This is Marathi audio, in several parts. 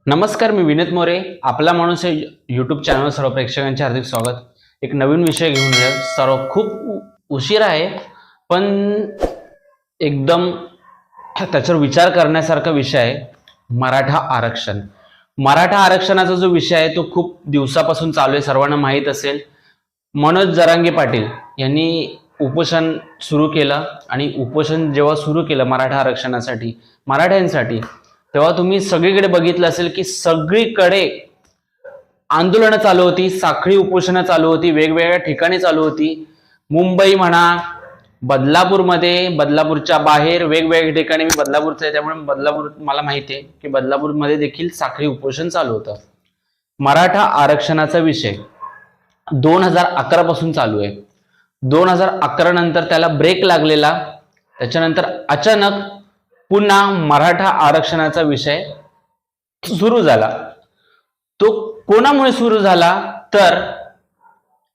नमस्कार, मी विनीत मोरे. आपला माणूस या यूट्यूब चॅनलवर सर्व प्रेक्षकांचे हार्दिक स्वागत. एक नवीन विषय घेऊन आलो. सर्व खूप उशीर आहे, पण एकदम त्याच्यावर विचार करण्यासारखा विषय आहे. मराठा आरक्षण. मराठा आरक्षणाचा जो विषय आहे तो खूप दिवसापासून चालू आहे, सर्वांना माहीत असेल. मनोज जरांगे पाटील यांनी उपोषण सुरू केलं आणि उपोषण जेव्हा सुरू केलं मराठा आरक्षणासाठी, मराठ्यांसाठी, तेव्हा तुम्ही सगळीकडे बघितलं असेल की सगळीकडे आंदोलनं चालू होती, साखळी उपोषणं चालू होती, वेगवेगळ्या ठिकाणी चालू होती. मुंबई म्हणा, बदलापूरमध्ये, बदलापूरच्या बाहेर वेगवेगळ्या ठिकाणी. मी बदलापूरचा आहे त्यामुळे बदलापूर मला माहिती आहे की बदलापूरमध्ये देखील साखळी उपोषण चालू होतं. मराठा आरक्षणाचा विषय 2011 पासून चालू आहे. 2011 नंतर त्याला ब्रेक लागलेला. त्याच्यानंतर अचानक पुन्हा मराठा आरक्षणाचा विषय सुरू झाला. तो कोणामुळे सुरू झाला तर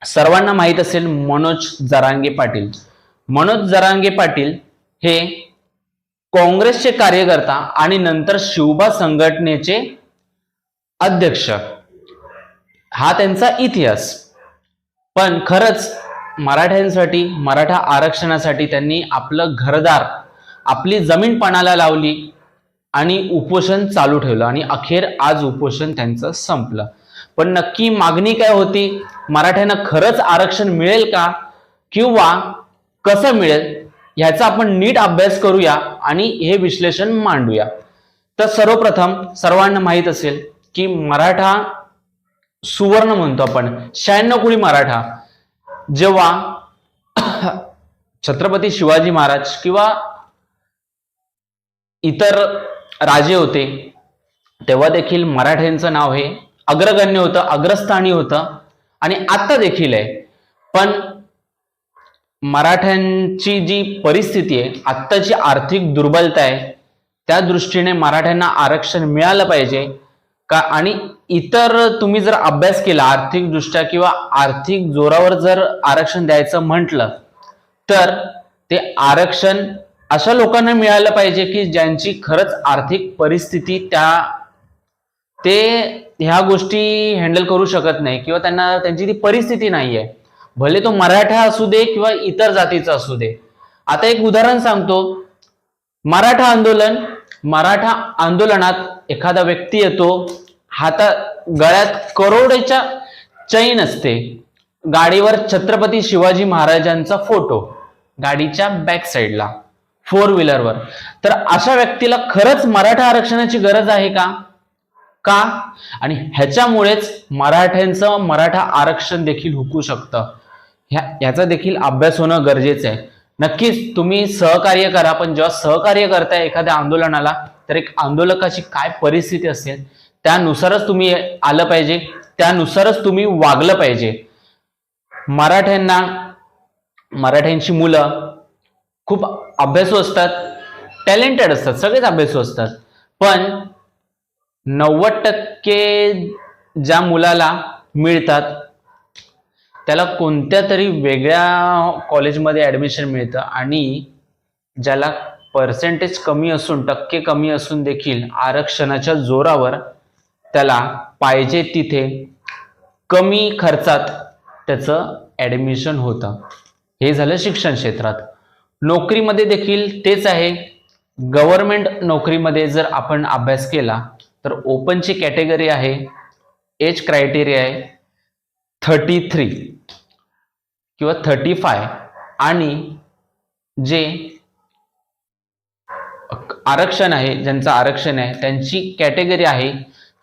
सर्वांना माहित असेल, मनोज जरांगे पाटील. मनोज जरांगे पाटील हे काँग्रेसचे कार्यकर्ता आणि नंतर शिवबा संघटनेचे अध्यक्ष. हा त्यांचा इतिहास. पण खरंच मराठ्यांसाठी, मराठा आरक्षणासाठी त्यांनी आपलं घरदार, आपली जमीन पणाला लावली आणि उपोषण चालू ठेवलं आणि अखेर आज उपोषण त्यांचं संपलं. पण नक्की मागणी काय होती? मराठ्यांना खरंच आरक्षण मिळेल का किंवा कसं मिळेल ह्याचा आपण नीट अभ्यास करूया आणि हे विश्लेषण मांडूया. तर सर्वप्रथम सर्वांना माहित असेल की मराठा सुवर्ण म्हणतो आपण, 96 कोळी मराठा. जेव्हा छत्रपती शिवाजी महाराज किंवा इतर राजे होते तेव्हा देखील मराठ्यांचं नाव हे अग्रगण्य होतं, अग्रस्थानी होतं आणि आता देखील आहे. पण मराठ्यांची जी परिस्थिती आहे, आत्ताची आर्थिक दुर्बलता आहे, त्या दृष्टीने मराठ्यांना आरक्षण मिळालं पाहिजे का. आणि इतर तुम्ही जर अभ्यास केला आर्थिक दृष्ट्या किंवा आर्थिक जोरावर जर आरक्षण द्यायचं म्हटलं तर ते आरक्षण अशा लोकांना मिळालं पाहिजे की ज्यांची खरंच आर्थिक परिस्थिती ते ह्या गोष्टी हँडल करू शकत नाही किंवा त्यांची ती परिस्थिती नाहीये. भले तो मराठा असू दे किंवा इतर जातीचा असू दे. आता एक उदाहरण सांगतो. मराठा आंदोलनात एखादा व्यक्ती येतो, गळ्यात करोडच्या चैन असते, गाडीवर छत्रपती शिवाजी महाराजांचा फोटो गाडीच्या बॅक साईडला, 4 व्हीलरवर. तर अशा व्यक्तीला खरंच मराठा आरक्षणाची गरज आहे का? आणि ह्याच्यामुळेच मराठा आरक्षण देखील हुकू शकतं. ह्याचा देखील अभ्यास होणं गरजेचं आहे. नक्कीच तुम्ही सहकार्य करा, पण जेव्हा सहकार्य करताय एखाद्या आंदोलनाला तर एक आंदोलकाची काय परिस्थिती असेल त्यानुसारच तुम्ही आलं पाहिजे, त्यानुसारच तुम्ही वागलं पाहिजे. मराठ्यांची मुलं खूप अभ्यासू असतात, टॅलेंटेड असतात, सगळेच अभ्यासू असतात. पण 90% ज्या मुलाला मिळतात त्याला कोणत्या तरी वेगळ्या कॉलेजमध्ये ऍडमिशन मिळतं आणि ज्याला पर्सेंटेज कमी असून, टक्के कमी असून देखील आरक्षणाच्या जोरावर त्याला पाहिजे तिथे कमी खर्चात त्याचं ऍडमिशन होतं. हे झालं शिक्षण क्षेत्रात. नोकरीमध्ये देखील तेच आहे. गव्हर्नमेंट नोकरीमध्ये जर आपण अभ्यास केला तर ओपनची कॅटेगरी आहे, एज क्रायटेरिया आहे 33 किंवा 35 आणि जे आरक्षण आहे, ज्यांचं आरक्षण आहे त्यांची कॅटेगरी आहे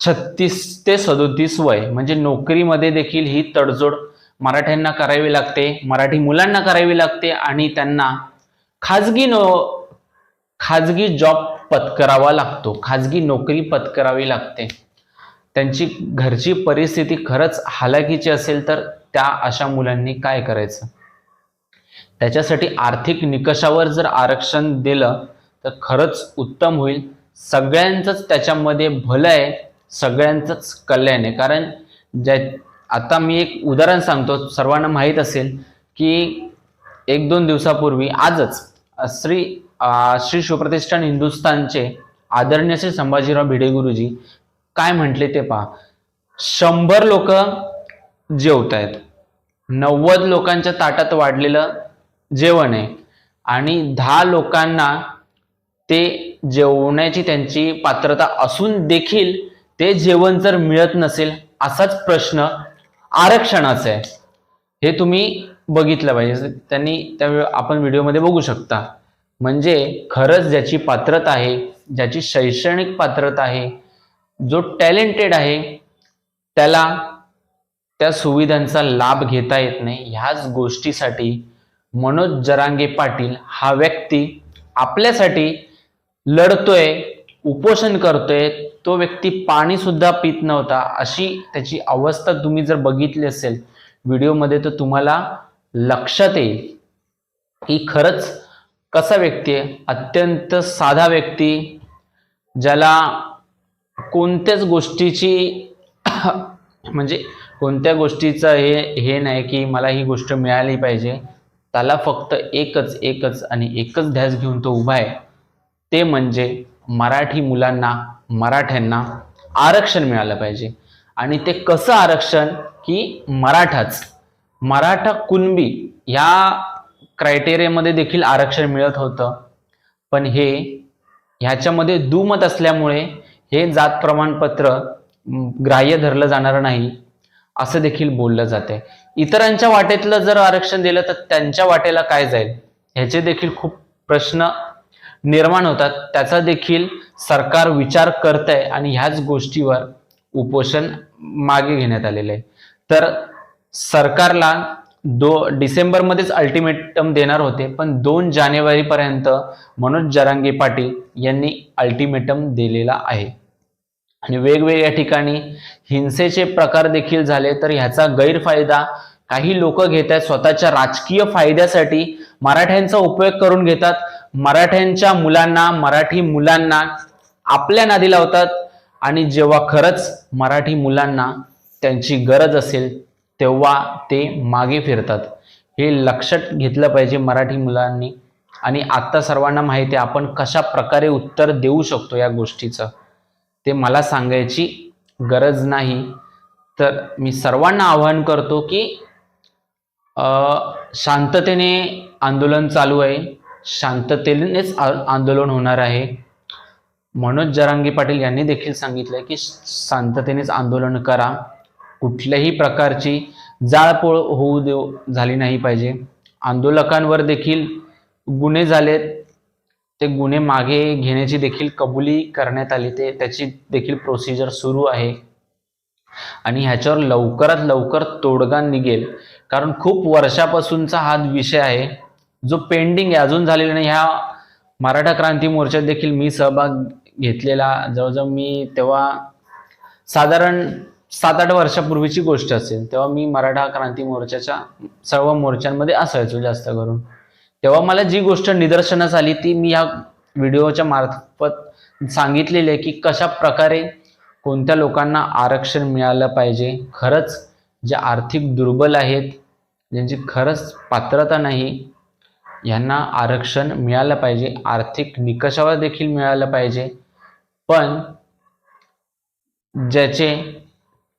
36 ते 37 वय. म्हणजे नोकरीमध्ये देखील ही तडजोड मराठ्यांना करावी लागते, मराठी मुलांना करावी लागते आणि त्यांना खाजगी जॉब पत्करावा लागतो, खाजगी नोकरी पत्करावी लागते. त्यांची घरची परिस्थिती खरंच हालाकीची असेल तर त्या अशा मुलांनी काय करायचं? त्याच्यासाठी आर्थिक निकषावर जर आरक्षण दिलं तर खरंच उत्तम होईल. सगळ्यांचंच त्याच्यामध्ये भलं आहे, सगळ्यांचंच कल्याण आहे. कारण आता मी एक उदाहरण सांगतो. सर्वांना माहीत असेल की 1-2 दिवसापूर्वी आजच श्री शिवप्रतिष्ठान हिंदुस्थानचे आदरणीय श्री संभाजीराव भिडे गुरुजी काय म्हटले ते पहा. 100 लोक जेवत आहेत, 90 लोकांच्या ताटात वाढलेलं जेवण आहे आणि 10 लोकांना ते जेवण्याची त्यांची पात्रता असून देखील ते जेवण जर मिळत नसेल, असाच प्रश्न आरक्षणाचा आहे. हे तुम्ही बघितलं पाहिजे. त्यावेळी आपण व्हिडिओमध्ये बघू शकता. म्हणजे खरंच ज्याची पात्रता आहे, ज्याची शैक्षणिक पात्रता आहे, जो टॅलेंटेड आहे, त्याला त्या सुविधांचा लाभ घेता येत नाही. ह्याच गोष्टीसाठी मनोज जरांगे पाटील हा व्यक्ती आपल्यासाठी लढतोय, उपोषण करतोय. तो व्यक्ती पाणी सुद्धा पित नव्हता, अशी त्याची अवस्था तुम्ही जर बघितली असेल व्हिडिओमध्ये तर तुम्हाला लक्षात येईल की खरंच कसा व्यक्ती आहे. अत्यंत साधा व्यक्ती, ज्याला कोणत्याच गोष्टीची म्हणजे कोणत्या गोष्टीचं हे नाही की मला ही गोष्ट मिळाली पाहिजे. त्याला फक्त एकच आणि एकच ध्यास घेऊन तो उभा आहे, ते म्हणजे मराठी मुलांना, मराठ्यांना आरक्षण मिळालं पाहिजे. आणि ते कसं आरक्षण की मराठा कुणबी या क्रायटेरियामध्ये देखील आरक्षण मिळत होतं. पण ह्याच्यामध्ये दुमत असल्यामुळे हे जात प्रमाणपत्र ग्राह्य धरलं जाणार नाही असं देखील बोललं जाते. इतरांच्या वाटेतलं जर आरक्षण दिलं तर त्यांच्या वाटेला काय जाईल, ह्याचे देखील खूप प्रश्न निर्माण होतात. त्याचा देखील सरकार विचार करतंय आणि ह्याच गोष्टीवर उपोषण मागे घेण्यात आलेलं आहे. तर सरकारला डिसेंबरमध्येच अल्टिमेटम देणार होते, पण 2 जानेवारीपर्यंत मनोज जरांगे पाटील यांनी अल्टिमेटम दिलेला आहे. आणि वेगवेगळ्या ठिकाणी हिंसेचे प्रकार देखील झाले. तर ह्याचा गैरफायदा काही लोक घेत आहेत, स्वतःच्या राजकीय फायद्यासाठी मराठ्यांचा उपयोग करून घेतात. मराठ्यांच्या मुलांना, मराठी मुलांना आपल्या नादी लावतात आणि जेव्हा खरंच मराठी मुलांना त्यांची गरज असेल तेव्हा ते मागे फिरतात. हे लक्षात घेतलं पाहिजे मराठी मुलांनी. आणि आता सर्वांना माहिती आहे आपण कशा प्रकारे उत्तर देऊ शकतो या गोष्टीचं, ते मला सांगायची गरज नाही. तर मी सर्वांना आवाहन करतो की शांततेने आंदोलन चालू आहे, शांततेनेच आंदोलन होणार आहे. मनोज जरांगे पाटील यांनी देखील सांगितलंय की शांततेनेच आंदोलन करा, कुठल्याही प्रकारची जाळपोळ झाली नाही पाहिजे. आंदोलकांवर देखील गुन्हे झालेत, ते गुन्हे मागे घेण्याची देखील कबुली करण्यात आली. त्याची देखील प्रोसिजर सुरू आहे आणि ह्याच्यावर लवकरात लवकर तोडगा निघेल. कारण खूप वर्षापासूनचा हा विषय आहे जो पेंडिंग आहे, अजून झालेला नाही. ह्या मराठा क्रांती मोर्चात देखील मी सहभाग घेतलेला. जवळजवळ मी तेव्हा साधारण 7-8 वर्षापूर्वीची गोष्ट असेल, तेव्हा मी मराठा क्रांती मोर्चाच्या सर्व मोर्चांमध्ये असायचो जास्त करून. तेव्हा मला जी गोष्ट निदर्शनास आली ती मी ह्या व्हिडिओच्या मार्फत सांगितलेली आहे की कशा प्रकारे कोणत्या लोकांना आरक्षण मिळालं पाहिजे. खरंच जे आर्थिक दुर्बल आहेत, ज्यांची खरंच पात्रता नाही, यांना आरक्षण मिळालं पाहिजे. आर्थिक निकषावर देखील मिळालं पाहिजे. पण ज्याचे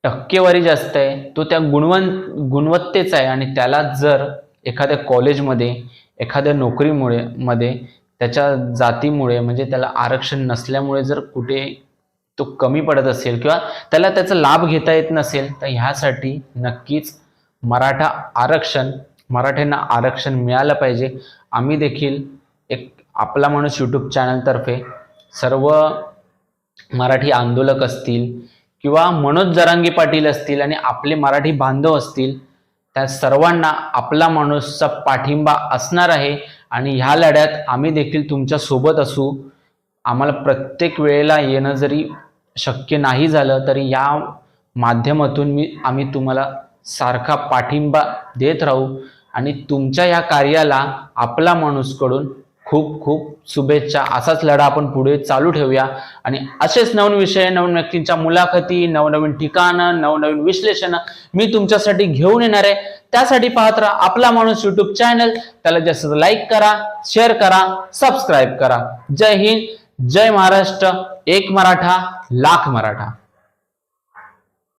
टक्केवारी जास्त आहे तो त्या गुणवत्तेचा आहे आणि त्याला जर एखाद्या कॉलेजमध्ये, एखाद्या नोकरीमध्ये त्याच्या जातीमुळे म्हणजे त्याला आरक्षण नसल्यामुळे जर कुठे तो कमी पडत असेल किंवा त्याला त्याचा लाभ घेता येत नसेल तर ह्यासाठी नक्कीच मराठ्यांना आरक्षण मिळालं पाहिजे. आम्ही देखील एक आपला माणूस यूट्यूब चॅनलतर्फे सर्व मराठी आंदोलक असतील किंवा मनोज जरांगे पाटील असतील आणि आपले मराठी बांधव असतील, त्या सर्वांना आपला माणूसचा पाठिंबा असणार आहे. आणि ह्या लढ्यात आम्ही देखील तुमच्या सोबत असू. आम्हाला प्रत्येक वेळेला येणं जरी शक्य नाही झालं तरी या माध्यमातून आम्ही तुम्हाला सारखा पाठिंबा देत राहू. आणि तुमच्या या कार्याला आपला माणूसकडून खूप खूप शुभेच्छा. असाच लढा आपण पुढे चालू ठेवूया आणि असेच नवीन विषय, नवीन व्यक्तींच्या मुलाखती, नवनवीन ठिकाणं, नवनवीन विश्लेषण मी तुमच्यासाठी घेऊन येणार आहे. त्यासाठी पाहत राहा आपला माणूस यूट्यूब चॅनल. त्याला जास्त लाईक करा, शेअर करा, सबस्क्राईब करा. जय हिंद, जय महाराष्ट्र. एक मराठा, लाख मराठा.